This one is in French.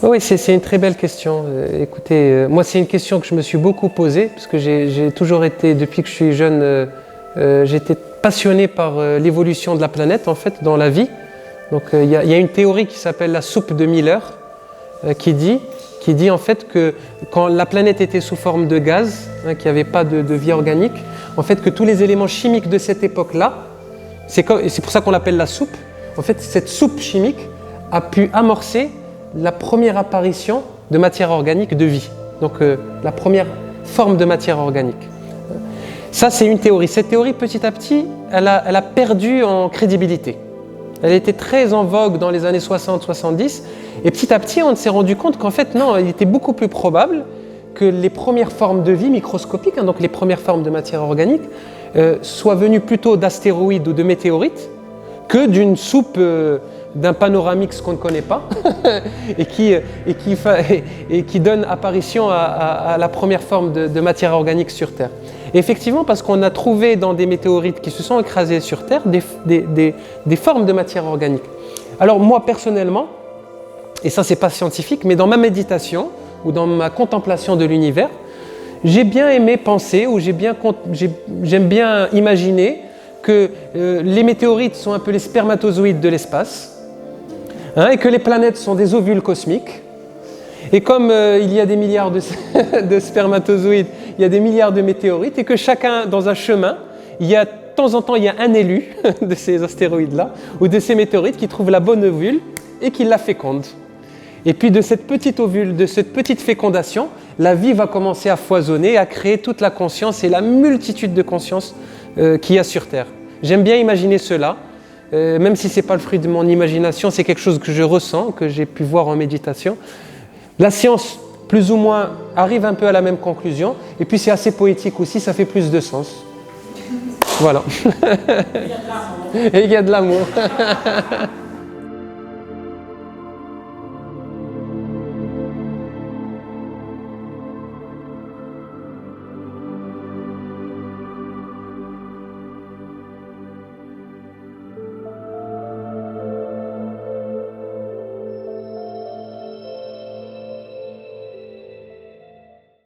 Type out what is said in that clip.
Oui, c'est une très belle question. Écoutez, moi, c'est une question que je me suis beaucoup posée, parce que j'ai toujours été, depuis que je suis jeune, j'étais passionné par l'évolution de la planète, en fait, dans la vie. Donc, il y a une théorie qui s'appelle la soupe de Miller, qui dit en fait que quand la planète était sous forme de gaz, qu'il n'y avait pas de vie organique, en fait, que tous les éléments chimiques de cette époque-là, c'est pour ça qu'on l'appelle la soupe, en fait, cette soupe chimique a pu amorcer la première apparition de matière organique de vie, donc la première forme de matière organique. Ça, c'est une théorie. Cette théorie, petit à petit, elle a perdu en crédibilité. Elle était très en vogue dans les années 60-70, et petit à petit, on s'est rendu compte qu'en fait, non, il était beaucoup plus probable que les premières formes de vie microscopiques, donc les premières formes de matière organique, soient venues plutôt d'astéroïdes ou de météorites que d'une soupe d'un panoramix qu'on ne connaît pas et qui donne apparition à la première forme de matière organique sur Terre. Et effectivement, parce qu'on a trouvé dans des météorites qui se sont écrasées sur Terre des formes de matière organique. Alors moi personnellement, et ça c'est pas scientifique, mais dans ma méditation ou dans ma contemplation de l'univers, j'ai bien aimé penser ou j'aime bien imaginer que les météorites sont un peu les spermatozoïdes de l'espace, et que les planètes sont des ovules cosmiques. Et comme il y a des milliards de spermatozoïdes, il y a des milliards de météorites, et que chacun, dans un chemin, de temps en temps, il y a un élu de ces astéroïdes-là, ou de ces météorites qui trouve la bonne ovule et qui la féconde. Et puis de cette petite ovule, de cette petite fécondation, la vie va commencer à foisonner, à créer toute la conscience et la multitude de consciences qu'il y a sur Terre. J'aime bien imaginer cela, même si ce n'est pas le fruit de mon imagination, c'est quelque chose que je ressens, que j'ai pu voir en méditation. La science, plus ou moins, arrive un peu à la même conclusion, et puis c'est assez poétique aussi, ça fait plus de sens. Voilà. Et il y a de l'amour.